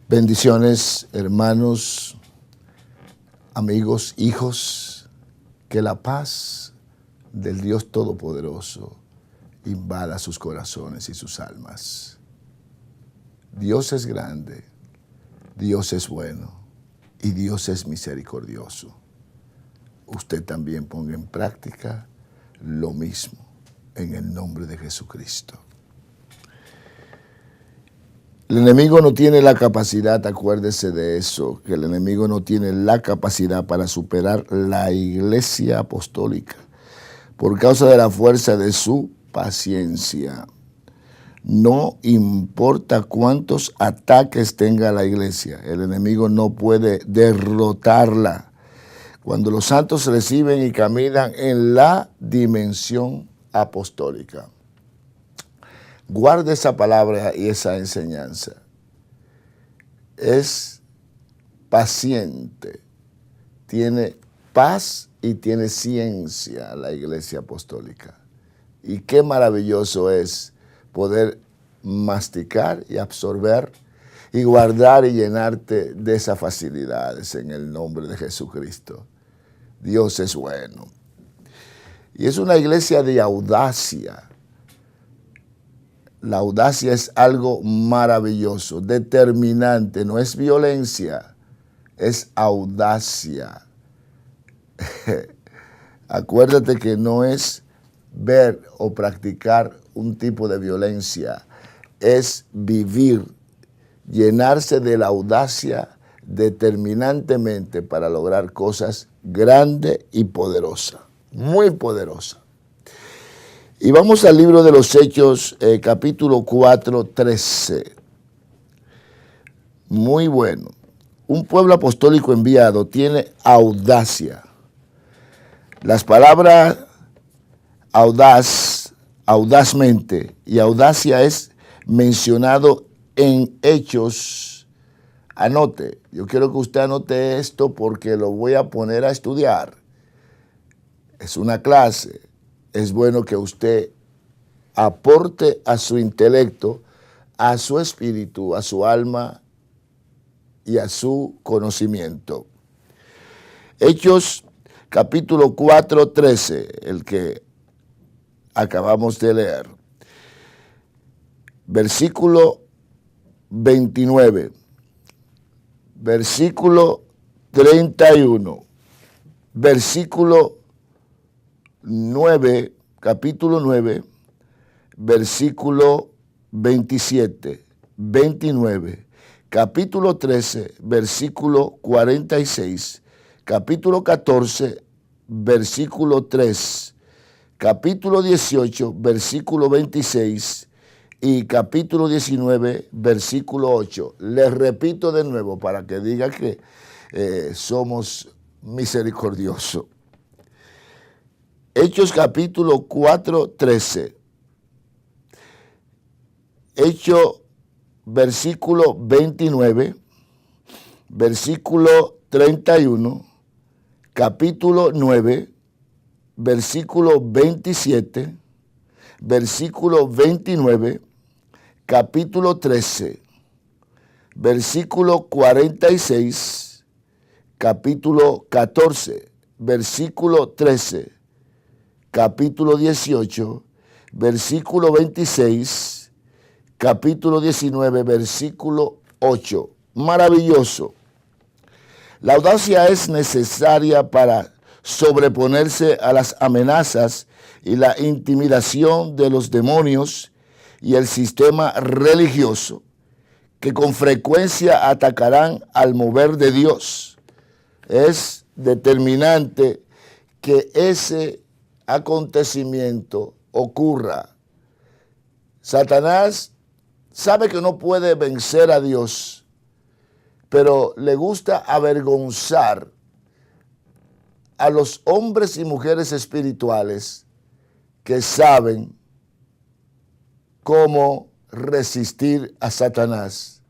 Bendiciones, hermanos, amigos, hijos, que la paz del Dios Todopoderoso invada sus corazones y sus almas. Dios es grande, Dios es bueno y Dios es misericordioso. Usted también ponga en práctica lo mismo en el nombre de Jesucristo. El enemigo no tiene la capacidad, acuérdese de eso, que el enemigo no tiene la capacidad para superar la iglesia apostólica por causa de la fuerza de su paciencia. No importa cuántos ataques tenga la iglesia, el enemigo no puede derrotarla. Cuando los santos reciben y caminan en la dimensión apostólica. Guarde esa palabra y esa enseñanza. Es paciente, tiene paz y tiene ciencia la iglesia apostólica. Y qué maravilloso es poder masticar y absorber y guardar y llenarte de esas facilidades en el nombre de Jesucristo. Dios es bueno. Y es una iglesia de audacia. La audacia es algo maravilloso, determinante, no es violencia, es audacia. Acuérdate que no es ver o practicar un tipo de violencia, es vivir, llenarse de la audacia determinantemente para lograr cosas grandes y poderosas, muy poderosas. Y vamos al libro de los Hechos, capítulo 4, 13. Muy bueno. Un pueblo apostólico enviado tiene audacia. Las palabras audaz, audazmente y audacia es mencionado en Hechos. Anote, yo quiero que usted anote esto porque lo voy a poner a estudiar. Es una clase. Es bueno que usted aporte a su intelecto, a su espíritu, a su alma y a su conocimiento. Hechos capítulo 4, 13, el que acabamos de leer. Versículo 29, versículo 31, versículo 9, capítulo 9, versículo 27, 29, capítulo 13, versículo 46, capítulo 14, versículo 3, capítulo 18, versículo 26 y capítulo 19, versículo 8. Les repito de nuevo para que diga que somos misericordiosos. Hechos capítulo 4, 13. Hechos versículo 29, versículo 31, capítulo 9, versículo 27, versículo 29, capítulo 13, versículo 46, capítulo 14, versículo 13, capítulo 18, versículo 26, capítulo 19, versículo 8. Maravilloso. La audacia es necesaria para sobreponerse a las amenazas y la intimidación de los demonios y el sistema religioso que con frecuencia atacarán al mover de Dios. Es determinante que ese acontecimiento ocurra. Satanás sabe que no puede vencer a Dios, pero le gusta avergonzar a los hombres y mujeres espirituales que saben cómo resistir a Satanás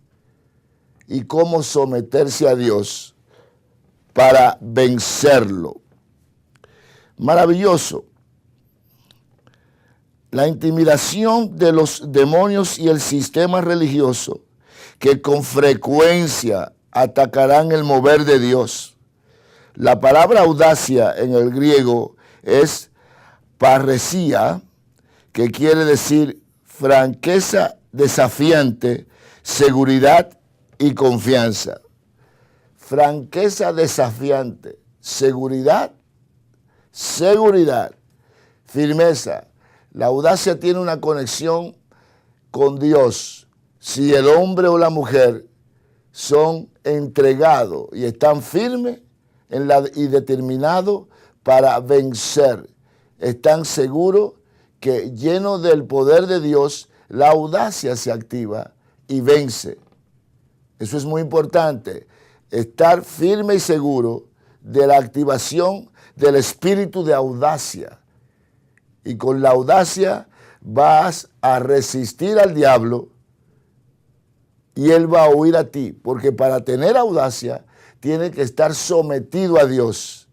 y cómo someterse a Dios para vencerlo. Maravilloso. La intimidación de los demonios y el sistema religioso que con frecuencia atacarán el mover de Dios. La palabra audacia en el griego es parresía, que quiere decir franqueza desafiante, seguridad y confianza. Franqueza desafiante, seguridad, firmeza. La audacia tiene una conexión con Dios. Si el hombre o la mujer son entregados y están firmes y determinados para vencer, están seguros que lleno del poder de Dios, la audacia se activa y vence. Eso es muy importante, estar firme y seguro de la activación del espíritu de audacia. Y con la audacia vas a resistir al diablo y él va a huir a ti, porque para tener audacia tiene que estar sometido a Dios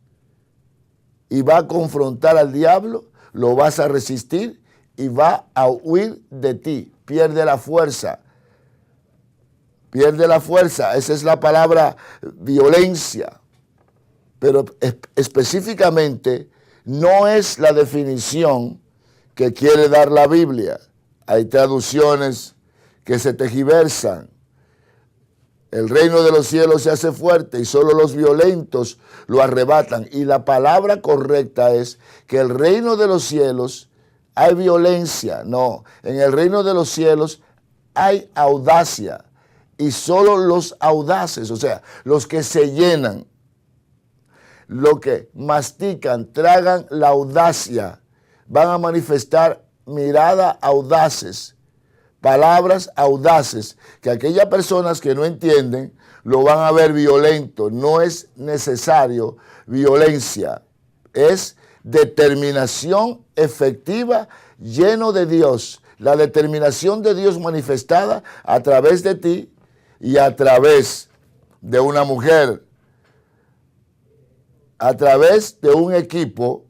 y va a confrontar al diablo, lo vas a resistir y va a huir de ti, pierde la fuerza. Pierde la fuerza, esa es la palabra violencia, pero específicamente no es la definición que quiere dar la Biblia. Hay traducciones que se tergiversan. El reino de los cielos se hace fuerte y solo los violentos lo arrebatan. Y la palabra correcta es que el reino de los cielos hay violencia. No, en el reino de los cielos hay audacia. Y solo los audaces, o sea, los que se llenan, los que mastican, tragan la audacia, van a manifestar miradas audaces, palabras audaces, que aquellas personas que no entienden lo van a ver violento. No es necesario violencia, es determinación efectiva, lleno de Dios. La determinación de Dios manifestada a través de ti y a través de una mujer, a través de un equipo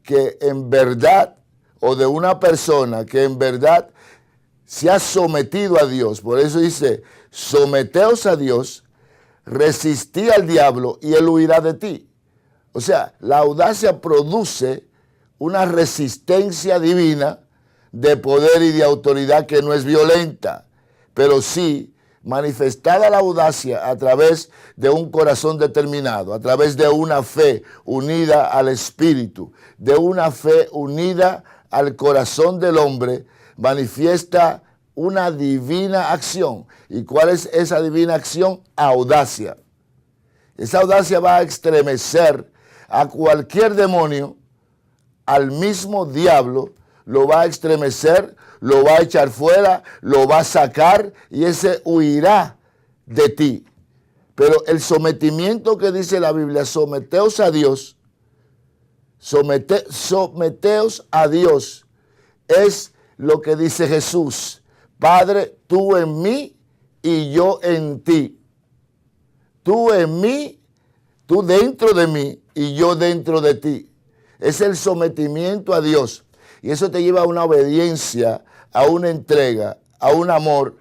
que en verdad, o de una persona que en verdad se ha sometido a Dios. Por eso dice, someteos a Dios, resistí al diablo y él huirá de ti. O sea, la audacia produce una resistencia divina de poder y de autoridad que no es violenta, pero sí manifestada la audacia a través de un corazón determinado, a través de una fe unida al Espíritu, de una fe unida al corazón del hombre, manifiesta una divina acción. ¿Y cuál es esa divina acción? Audacia. Esa audacia va a estremecer a cualquier demonio, al mismo diablo, lo va a estremecer, lo va a echar fuera, lo va a sacar y ese huirá de ti. Pero el sometimiento que dice la Biblia, someteos a Dios, someteos a Dios, es lo que dice Jesús. Padre, tú en mí y yo en ti. Tú en mí, tú dentro de mí y yo dentro de ti. Es el sometimiento a Dios. Y eso te lleva a una obediencia, a una entrega, a un amor,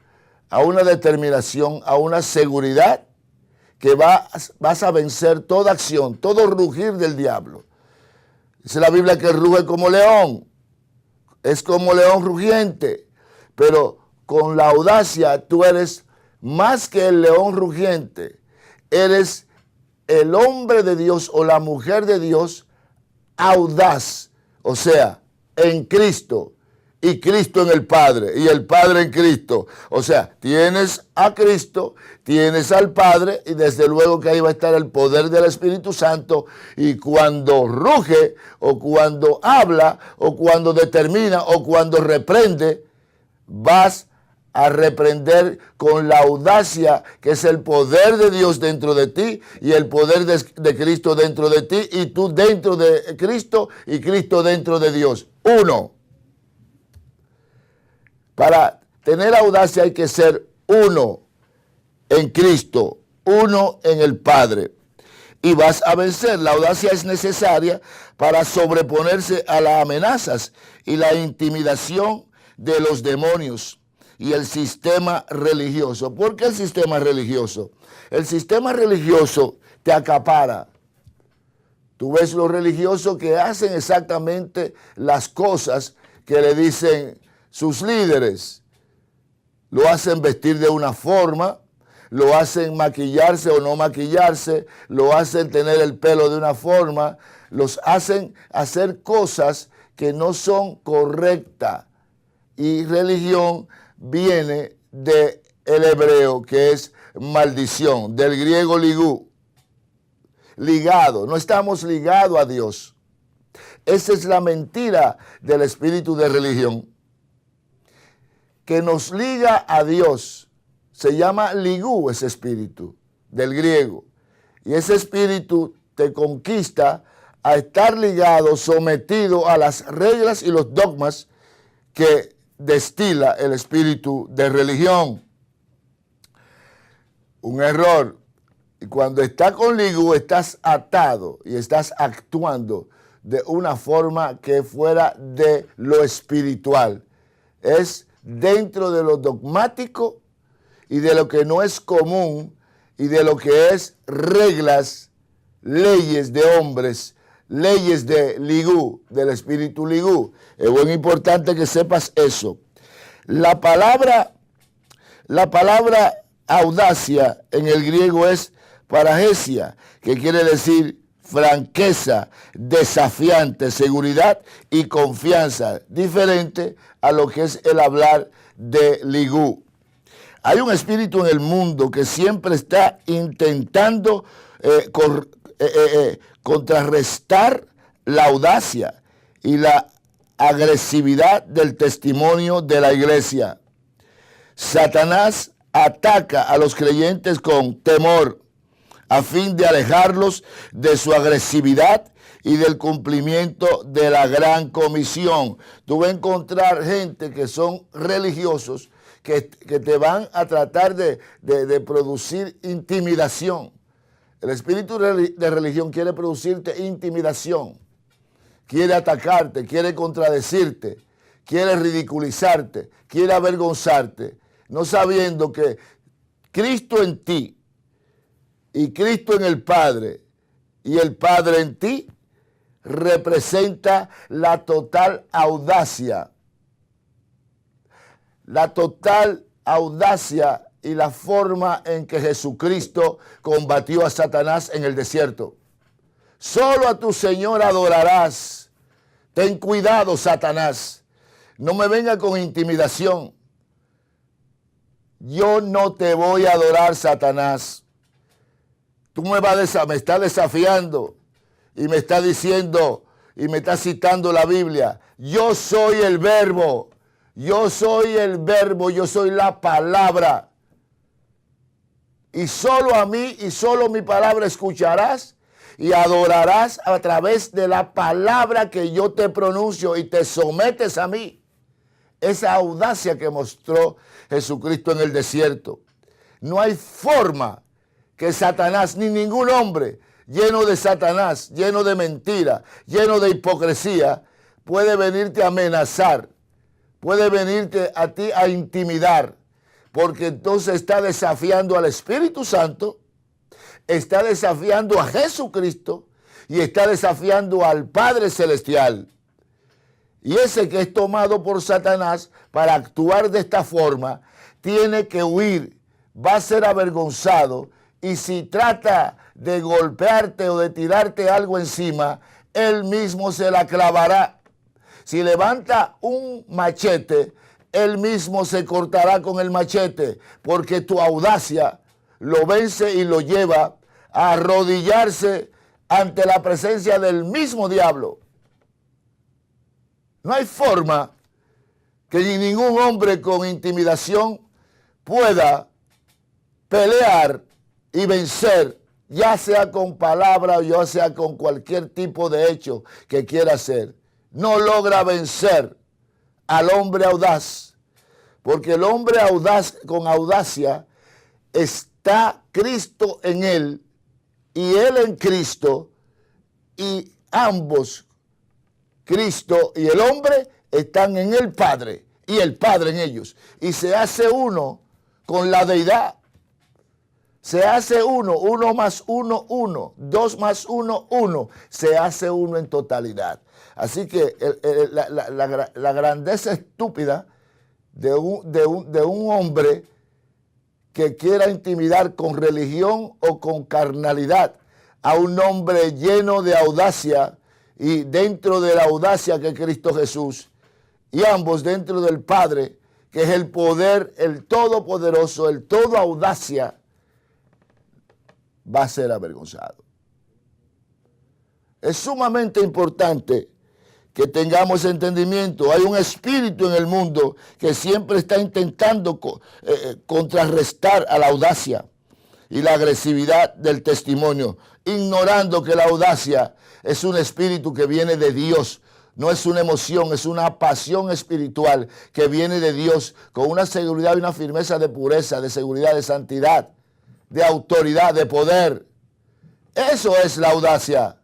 a una determinación, a una seguridad que vas a vencer toda acción, todo rugir del diablo. Dice la Biblia que ruge como león, es como león rugiente, pero con la audacia tú eres más que el león rugiente, eres el hombre de Dios o la mujer de Dios audaz, o sea, en Cristo y Cristo en el Padre y el Padre en Cristo. O sea, tienes a Cristo, tienes al Padre y desde luego que ahí va a estar el poder del Espíritu Santo y cuando ruge o cuando habla o cuando determina o cuando reprende, vas a reprender con la audacia que es el poder de Dios dentro de ti y el poder de Cristo dentro de ti y tú dentro de Cristo y Cristo dentro de Dios. Uno. Para tener audacia hay que ser uno en Cristo, uno en el Padre. Y vas a vencer. La audacia es necesaria para sobreponerse a las amenazas y la intimidación de los demonios. y el sistema religioso. ¿Por qué el sistema religioso? El sistema religioso te acapara. Tú ves los religiosos que hacen exactamente las cosas que le dicen sus líderes. Lo hacen vestir de una forma, lo hacen maquillarse o no maquillarse, lo hacen tener el pelo de una forma, los hacen hacer cosas que no son correctas. Y religión viene del hebreo, que es maldición, del griego ligú. Ligado, no estamos ligados a Dios. Esa es la mentira del espíritu de religión, que nos liga a Dios. Se llama ligú ese espíritu, del griego. Y ese espíritu te conquista a estar ligado, sometido a las reglas y los dogmas que destila el espíritu de religión. Un error. Y cuando estás con ligú, estás atado y estás actuando de una forma que fuera de lo espiritual. Es dentro de lo dogmático y de lo que no es común y de lo que es reglas, leyes de hombres, leyes de ligú, del espíritu ligú. Es muy importante que sepas eso. La palabra audacia en el griego es paragesia, que quiere decir franqueza, desafiante, seguridad y confianza, diferente a lo que es el hablar de ligú. Hay un espíritu en el mundo que siempre está intentando contrarrestar la audacia y la agresividad del testimonio de la iglesia. Satanás ataca a los creyentes con temor, a fin de alejarlos de su agresividad y del cumplimiento de la gran comisión. Tú vas a encontrar gente que son religiosos que te van a tratar de producir intimidación. El espíritu de religión quiere producirte intimidación, quiere atacarte, quiere contradecirte, quiere ridiculizarte, quiere avergonzarte, no sabiendo que Cristo en ti y Cristo en el Padre y el Padre en ti representa la total audacia. La total audacia y la forma en que Jesucristo combatió a Satanás en el desierto. Solo a tu Señor adorarás. Ten cuidado, Satanás. No me venga con intimidación. Yo no te voy a adorar, Satanás. Tú me estás desafiando y me estás diciendo y me estás citando la Biblia. Yo soy el verbo. Yo soy el verbo. Yo soy la palabra. Y solo a mí y solo mi palabra escucharás y adorarás a través de la palabra que yo te pronuncio y te sometes a mí. Esa audacia que mostró Jesucristo en el desierto. No hay forma que Satanás, ni ningún hombre lleno de Satanás, lleno de mentira, lleno de hipocresía, puede venirte a amenazar, puede venirte a ti a intimidar, porque entonces está desafiando al Espíritu Santo, está desafiando a Jesucristo y está desafiando al Padre Celestial. Y ese que es tomado por Satanás para actuar de esta forma, tiene que huir, va a ser avergonzado, y si trata de golpearte o de tirarte algo encima, él mismo se la clavará. Si levanta un machete, él mismo se cortará con el machete, porque tu audacia lo vence y lo lleva a arrodillarse ante la presencia del mismo diablo. No hay forma que ningún hombre con intimidación pueda pelear y vencer, ya sea con palabra o ya sea con cualquier tipo de hecho que quiera hacer. No logra vencer al hombre audaz, porque el hombre audaz, con audacia, está Cristo en él y él en Cristo, y ambos, Cristo y el hombre, están en el Padre, y el Padre en ellos. Y se hace uno con la deidad. Se hace uno, uno más uno, uno, dos más uno, uno. Se hace uno en totalidad. Así que la grandeza estúpida de un hombre que quiera intimidar con religión o con carnalidad a un hombre lleno de audacia, y dentro de la audacia que es Cristo Jesús, y ambos dentro del Padre, que es el poder, el todopoderoso, el todo audacia, va a ser avergonzado. Es sumamente importante que tengamos entendimiento. Hay un espíritu en el mundo que siempre está intentando contrarrestar a la audacia y la agresividad del testimonio, ignorando que la audacia es un espíritu que viene de Dios. No es una emoción, es una pasión espiritual que viene de Dios, con una seguridad y una firmeza de pureza, de seguridad, de santidad, de autoridad, de poder. Eso es la audacia.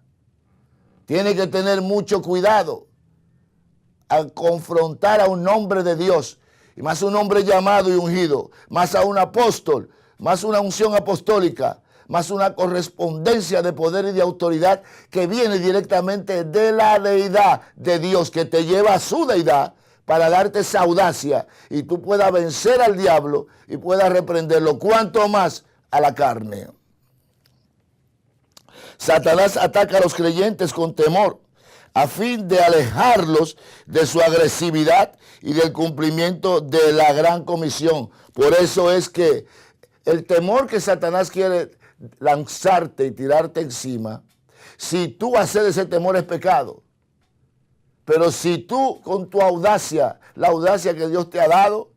Tiene que tener mucho cuidado al confrontar a un hombre de Dios, y más un hombre llamado y ungido, más a un apóstol, más una unción apostólica, más una correspondencia de poder y de autoridad que viene directamente de la deidad de Dios, que te lleva a su deidad para darte esa audacia y tú puedas vencer al diablo y puedas reprenderlo, cuanto más a la carne. Satanás ataca a los creyentes con temor, a fin de alejarlos de su agresividad y del cumplimiento de la gran comisión. Por eso es que el temor que Satanás quiere lanzarte y tirarte encima, si tú haces ese temor es pecado. Pero si tú con tu audacia, la audacia que Dios te ha dado,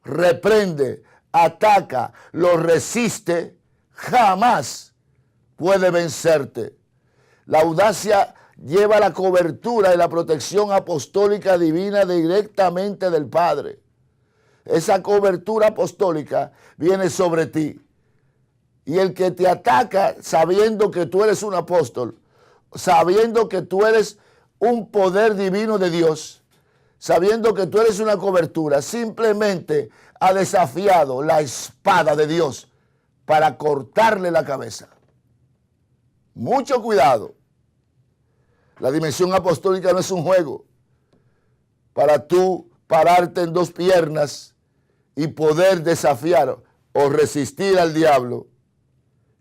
reprende, ataca, lo resiste, jamás puede vencerte. La audacia lleva la cobertura y la protección apostólica divina directamente del Padre. Esa cobertura apostólica viene sobre ti. Y el que te ataca sabiendo que tú eres un apóstol, sabiendo que tú eres un poder divino de Dios, sabiendo que tú eres una cobertura, simplemente ha desafiado la espada de Dios para cortarle la cabeza. Mucho cuidado. La dimensión apostólica no es un juego para tú pararte en dos piernas y poder desafiar o resistir al diablo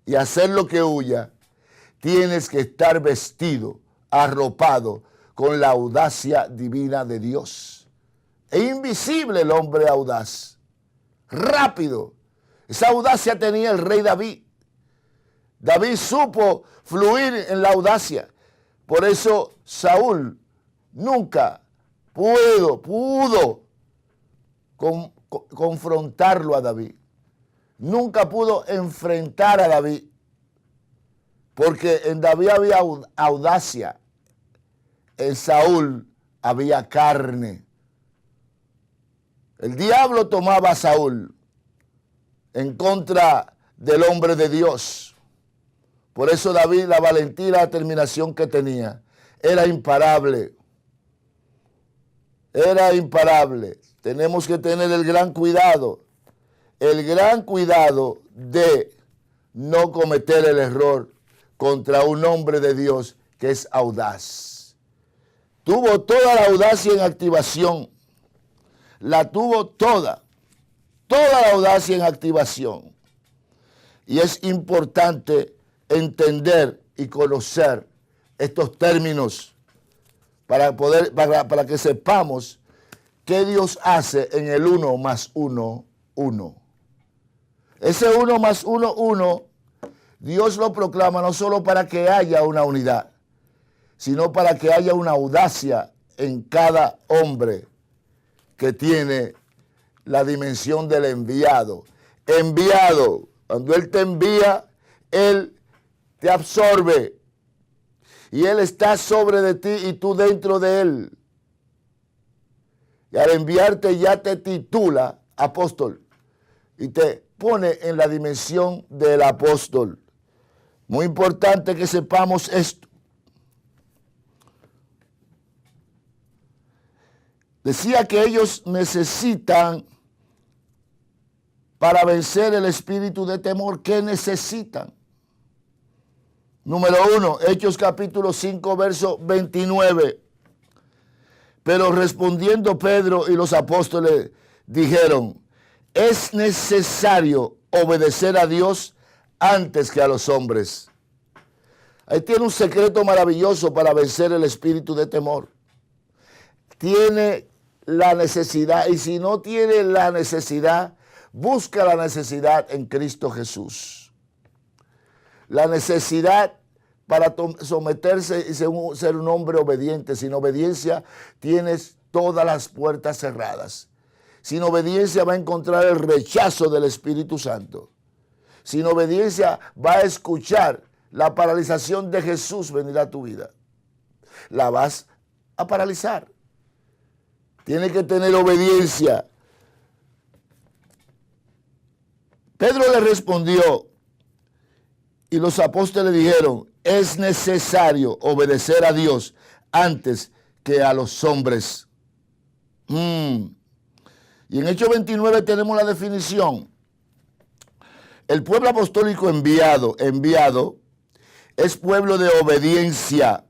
y hacer lo que huya. Tienes que estar vestido, arropado con la audacia divina de Dios. Es invisible el hombre audaz, rápido. Esa audacia tenía el rey David. David supo fluir en la audacia. Por eso Saúl nunca pudo confrontarlo a David. Nunca pudo enfrentar a David. Porque en David había audacia. En Saúl había carne. El diablo tomaba a Saúl en contra del hombre de Dios. Por eso David, la valentía y la determinación que tenía, era imparable. Era imparable. Tenemos que tener el gran cuidado de no cometer el error contra un hombre de Dios que es audaz. Tuvo toda la audacia en activación. La tuvo toda la audacia en activación. Y es importante entender y conocer estos términos para que sepamos qué Dios hace en el 1 más 1, 1. Ese 1 más 1, 1, Dios lo proclama no solo para que haya una unidad, sino para que haya una audacia en cada hombre que tiene la dimensión del enviado. Enviado, cuando Él te envía, Él te absorbe y Él está sobre de ti y tú dentro de Él. Y al enviarte ya te titula apóstol y te pone en la dimensión del apóstol. Muy importante que sepamos esto. Decía que ellos necesitan, para vencer el espíritu de temor, ¿qué necesitan? Número 1, Hechos capítulo 5, verso 29. Pero respondiendo Pedro y los apóstoles dijeron, es necesario obedecer a Dios antes que a los hombres. Ahí tiene un secreto maravilloso para vencer el espíritu de temor. Tiene la necesidad, y si no tiene la necesidad, busca la necesidad en Cristo Jesús. La necesidad para someterse y ser un hombre obediente. Sin obediencia tienes todas las puertas cerradas. Sin obediencia va a encontrar el rechazo del Espíritu Santo. Sin obediencia va a escuchar la paralización de Jesús venir a tu vida. La vas a paralizar. Tiene que tener obediencia. Pedro le respondió y los apóstoles dijeron, es necesario obedecer a Dios antes que a los hombres. Y en Hechos 29 tenemos la definición. El pueblo apostólico enviado es pueblo de obediencia.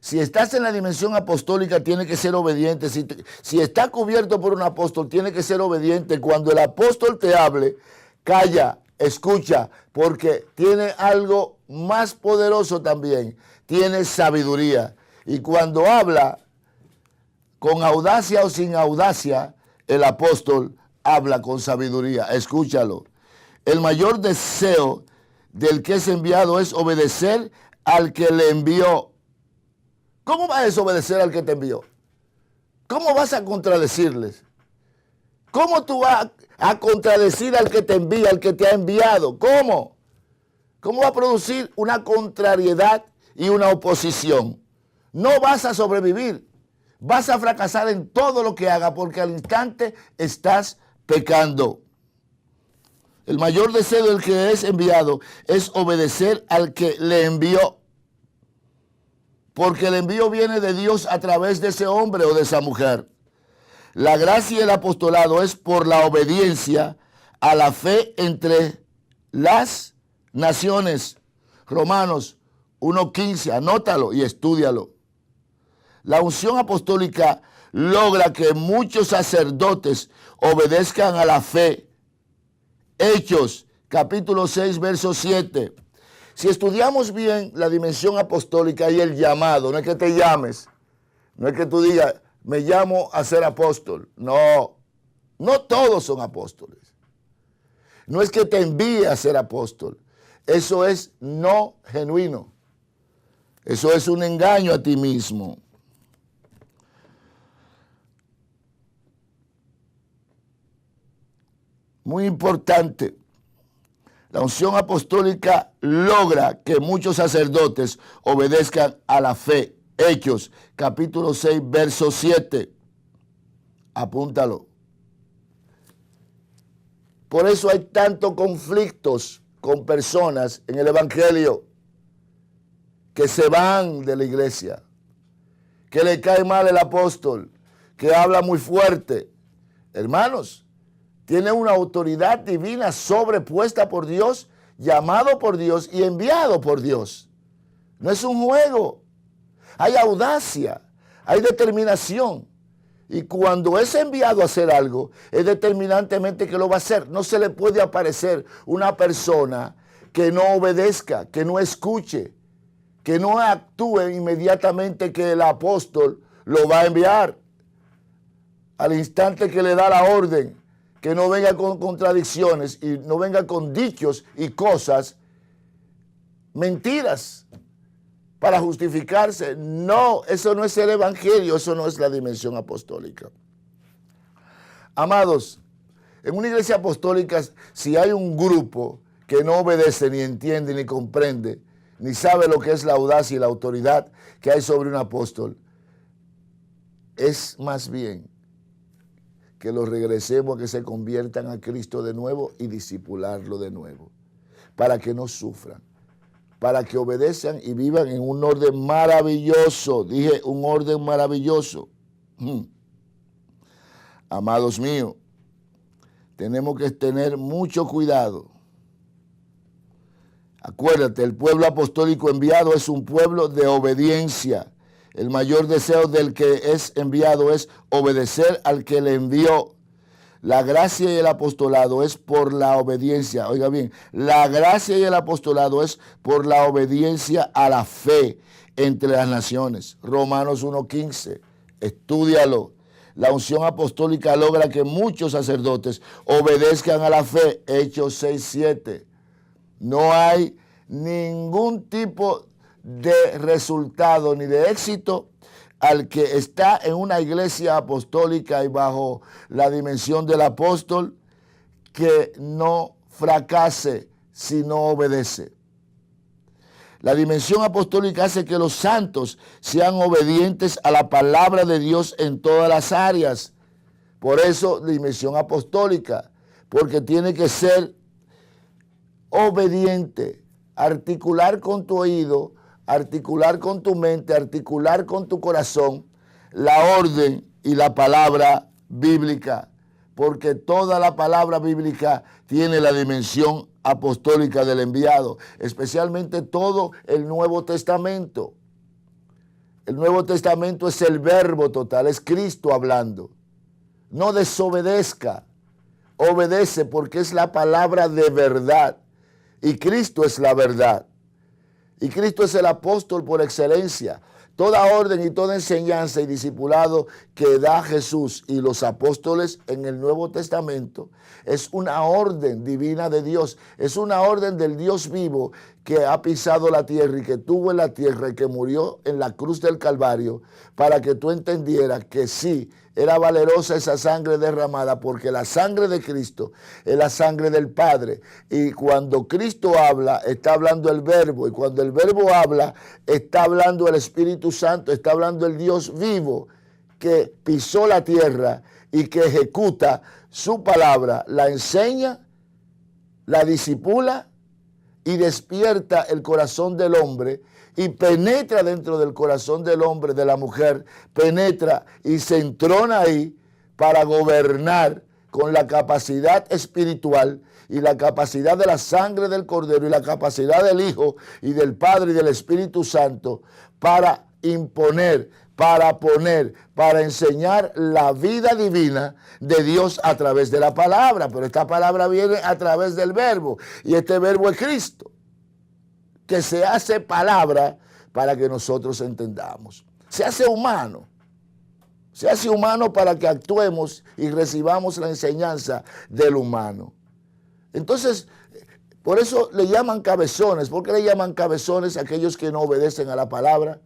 Si estás en la dimensión apostólica, tiene que ser obediente. Si está cubierto por un apóstol, tiene que ser obediente. Cuando el apóstol te hable, calla, escucha, porque tiene algo más poderoso también. Tiene sabiduría. Y cuando habla, con audacia o sin audacia, el apóstol habla con sabiduría. Escúchalo. El mayor deseo del que es enviado es obedecer al que le envió. ¿Cómo vas a desobedecer al que te envió? ¿Cómo vas a contradecirles? ¿Cómo tú vas a contradecir al que te envía, al que te ha enviado? ¿Cómo? ¿Cómo va a producir una contrariedad y una oposición? No vas a sobrevivir. Vas a fracasar en todo lo que hagas porque al instante estás pecando. El mayor deseo del que es enviado es obedecer al que le envió. Porque el envío viene de Dios a través de ese hombre o de esa mujer. La gracia y el apostolado es por la obediencia a la fe entre las naciones. Romanos 1:15, anótalo y estúdialo. La unción apostólica logra que muchos sacerdotes obedezcan a la fe. Hechos capítulo 6, verso 7. Si estudiamos bien la dimensión apostólica y el llamado, no es que te llames, no es que tú digas, me llamo a ser apóstol. No, no todos son apóstoles. No es que te envíe a ser apóstol. Eso es no genuino. Eso es un engaño a ti mismo. Muy importante. La unción apostólica logra que muchos sacerdotes obedezcan a la fe. Hechos, capítulo 6, verso 7. Apúntalo. Por eso hay tantos conflictos con personas en el evangelio que se van de la iglesia, que le cae mal el apóstol, que habla muy fuerte. Hermanos, tiene una autoridad divina sobrepuesta por Dios, llamado por Dios y enviado por Dios. No es un juego. Hay audacia, hay determinación. Y cuando es enviado a hacer algo, es determinantemente que lo va a hacer. No se le puede aparecer una persona que no obedezca, que no escuche, que no actúe inmediatamente que el apóstol lo va a enviar. Al instante que le da la orden, que no venga con contradicciones y no venga con dichos y cosas, mentiras para justificarse. No, eso no es el evangelio, eso no es la dimensión apostólica. Amados, en una iglesia apostólica, si hay un grupo que no obedece, ni entiende, ni comprende, ni sabe lo que es la audacia y la autoridad que hay sobre un apóstol, es más bien que los regresemos a que se conviertan a Cristo de nuevo y discipularlo de nuevo, para que no sufran, para que obedezcan y vivan en un orden maravilloso. Dije, un orden maravilloso. Amados míos, tenemos que tener mucho cuidado. Acuérdate, el pueblo apostólico enviado es un pueblo de obediencia. El mayor deseo del que es enviado es obedecer al que le envió. La gracia y el apostolado es por la obediencia. Oiga bien, la gracia y el apostolado es por la obediencia a la fe entre las naciones. Romanos 1:15, estúdialo. La unción apostólica logra que muchos sacerdotes obedezcan a la fe. Hechos 6:7. No hay ningún tipo de resultado ni de éxito al que está en una iglesia apostólica y bajo la dimensión del apóstol que no fracase si no obedece. La dimensión apostólica hace que los santos sean obedientes a la palabra de Dios en todas las áreas. Por eso, dimensión apostólica, porque tiene que ser obediente, articular con tu oído, articular con tu mente, articular con tu corazón la orden y la palabra bíblica, porque toda la palabra bíblica tiene la dimensión apostólica del enviado, especialmente todo el Nuevo Testamento. El Nuevo Testamento es el verbo total, es Cristo hablando. No desobedezca, obedece porque es la palabra de verdad y Cristo es la verdad. Y Cristo es el apóstol por excelencia. Toda orden y toda enseñanza y discipulado que da Jesús y los apóstoles en el Nuevo Testamento es una orden divina de Dios. Es una orden del Dios vivo que ha pisado la tierra y que tuvo en la tierra y que murió en la cruz del Calvario para que tú entendieras que sí, era valerosa esa sangre derramada porque la sangre de Cristo es la sangre del Padre. Y cuando Cristo habla, está hablando el verbo. Y cuando el verbo habla, está hablando el Espíritu Santo, está hablando el Dios vivo que pisó la tierra y que ejecuta su palabra, la enseña, la disipula y despierta el corazón del hombre y penetra dentro del corazón del hombre, de la mujer, penetra y se entrona ahí para gobernar con la capacidad espiritual y la capacidad de la sangre del Cordero y la capacidad del Hijo y del Padre y del Espíritu Santo para imponer, para poner, para enseñar la vida divina de Dios a través de la palabra. Pero esta palabra viene a través del verbo y este verbo es Cristo, que se hace palabra para que nosotros entendamos. Se hace humano. Se hace humano para que actuemos y recibamos la enseñanza del humano. Entonces, por eso le llaman cabezones. ¿Por qué le llaman cabezones a aquellos que no obedecen a la palabra?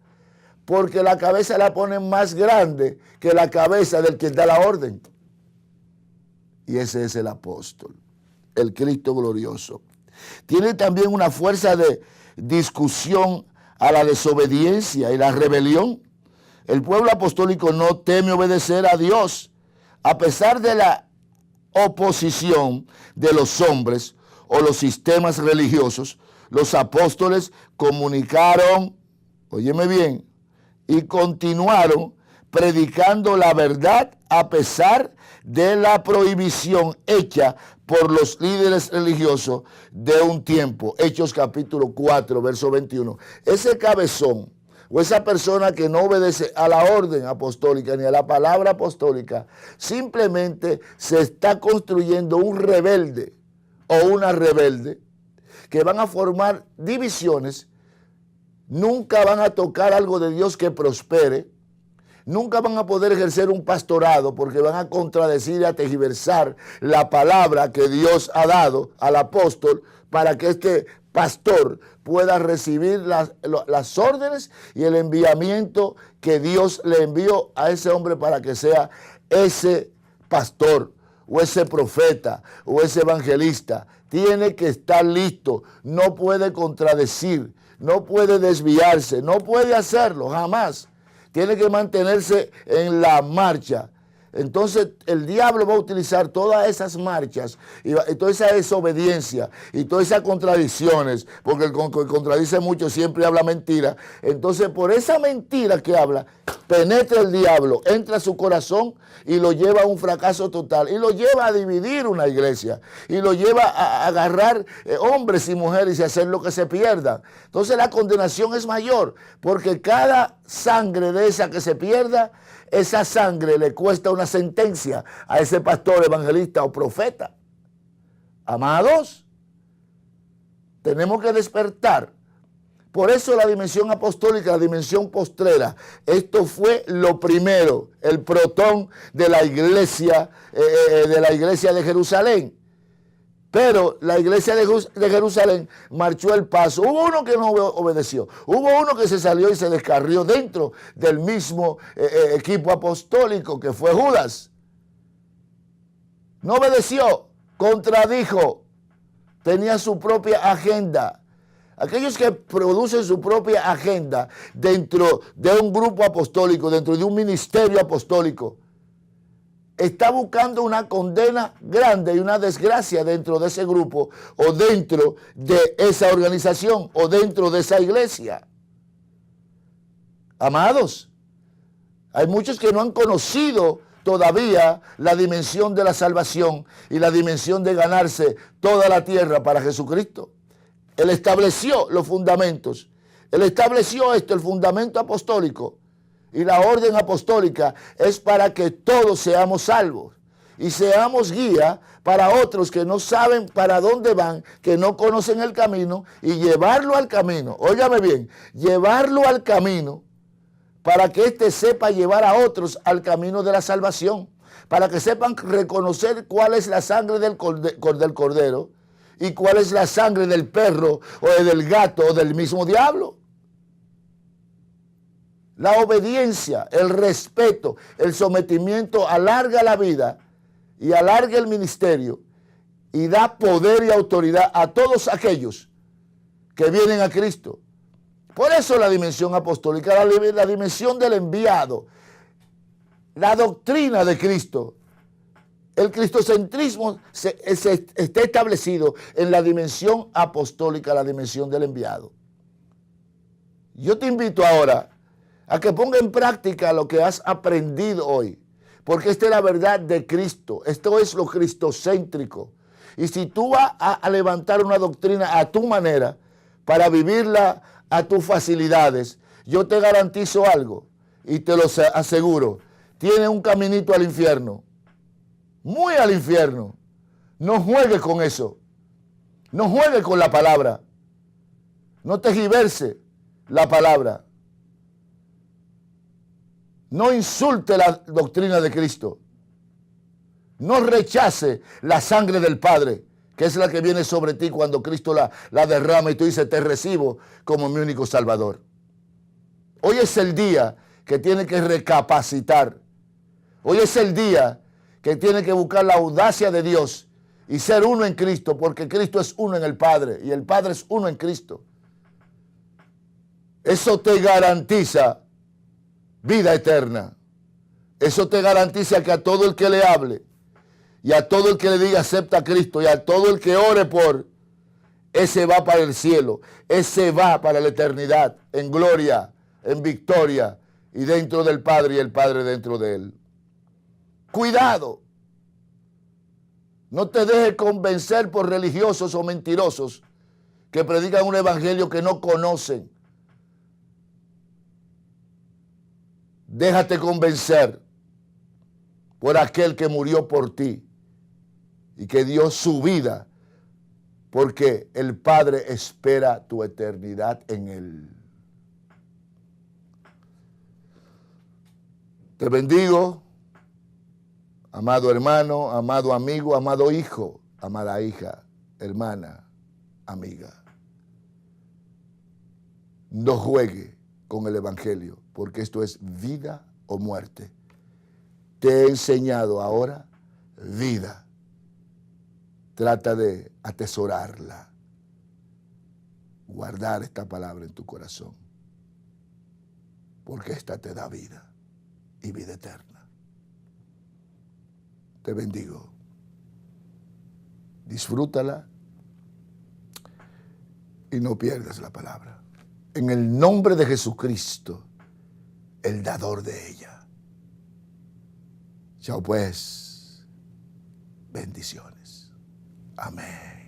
Porque la cabeza la ponen más grande que la cabeza del que da la orden. Y ese es el apóstol, el Cristo glorioso. Tiene también una fuerza de discusión a la desobediencia y la rebelión. El pueblo apostólico no teme obedecer a Dios, a pesar de la oposición de los hombres o los sistemas religiosos. Los apóstoles comunicaron, óyeme bien, y continuaron predicando la verdad a pesar de la prohibición hecha por los líderes religiosos de un tiempo. Hechos capítulo 4, verso 21. Ese cabezón o esa persona que no obedece a la orden apostólica ni a la palabra apostólica, simplemente se está construyendo un rebelde o una rebelde que van a formar divisiones, nunca van a tocar algo de Dios que prospere, nunca van a poder ejercer un pastorado porque van a contradecir y a tergiversar la palabra que Dios ha dado al apóstol para que este pastor pueda recibir las órdenes y el enviamiento que Dios le envió a ese hombre para que sea ese pastor o ese profeta o ese evangelista. Tiene que estar listo, no puede contradecir, no puede desviarse, no puede hacerlo jamás. Tiene que mantenerse en la marcha. Entonces el diablo va a utilizar todas esas marchas y toda esa desobediencia y todas esas contradicciones, porque el que contradice mucho siempre habla mentira. Entonces por esa mentira que habla, penetra el diablo, entra a su corazón y lo lleva a un fracaso total, y lo lleva a dividir una iglesia, y lo lleva a agarrar hombres y mujeres y hacer lo que se pierdan. Entonces la condenación es mayor, porque cada sangre de esa que se pierda, esa sangre le cuesta una sentencia a ese pastor, evangelista o profeta. Amados, tenemos que despertar. Por eso la dimensión apostólica, la dimensión postrera, esto fue lo primero, el protón de la iglesia de Jerusalén. Pero la iglesia de Jerusalén marchó el paso. Hubo uno que no obedeció. Hubo uno que se salió y se descarrió dentro del mismo equipo apostólico, que fue Judas. No obedeció, contradijo, tenía su propia agenda. Aquellos que producen su propia agenda dentro de un grupo apostólico, dentro de un ministerio apostólico, está buscando una condena grande y una desgracia dentro de ese grupo, o dentro de esa organización, o dentro de esa iglesia. Amados, hay muchos que no han conocido todavía la dimensión de la salvación y la dimensión de ganarse toda la tierra para Jesucristo. Él estableció los fundamentos. Él estableció el fundamento apostólico. Y la orden apostólica es para que todos seamos salvos y seamos guía para otros que no saben para dónde van, que no conocen el camino, y llevarlo al camino. Óigame bien, llevarlo al camino para que éste sepa llevar a otros al camino de la salvación, para que sepan reconocer cuál es la sangre del cordero y cuál es la sangre del perro o del gato o del mismo diablo. La obediencia, el respeto, el sometimiento alarga la vida y alarga el ministerio y da poder y autoridad a todos aquellos que vienen a Cristo. Por eso la dimensión apostólica, la dimensión del enviado, la doctrina de Cristo, el cristocentrismo está establecido en la dimensión apostólica, la dimensión del enviado. Yo te invito ahora a que ponga en práctica lo que has aprendido hoy, porque esta es la verdad de Cristo, esto es lo cristocéntrico. Y si tú vas a levantar una doctrina a tu manera, para vivirla a tus facilidades, yo te garantizo algo, y te lo aseguro, tiene un caminito al infierno, muy al infierno. No juegues con eso, no juegues con la palabra, no tergiverse la palabra. No insulte la doctrina de Cristo. No rechace la sangre del Padre, que es la que viene sobre ti cuando Cristo la derrama y tú dices, te recibo como mi único Salvador. Hoy es el día que tiene que recapacitar. Hoy es el día que tiene que buscar la audacia de Dios y ser uno en Cristo, porque Cristo es uno en el Padre y el Padre es uno en Cristo. Eso te garantiza vida eterna. Eso te garantiza que a todo el que le hable y a todo el que le diga acepta a Cristo y a todo el que ore por, ese va para el cielo, ese va para la eternidad, en gloria, en victoria y dentro del Padre y el Padre dentro de él. Cuidado, no te dejes convencer por religiosos o mentirosos que predican un evangelio que no conocen. Déjate convencer por aquel que murió por ti y que dio su vida, porque el Padre espera tu eternidad en él. Te bendigo, amado hermano, amado amigo, amado hijo, amada hija, hermana, amiga. No juegue con el evangelio, porque esto es vida o muerte. Te he enseñado ahora vida. Trata de atesorarla, guardar esta palabra en tu corazón, porque esta te da vida y vida eterna. te bendigo. Disfrútala y no pierdas la palabra. En el nombre de Jesucristo, el dador de ella. Chao pues. Bendiciones. Amén.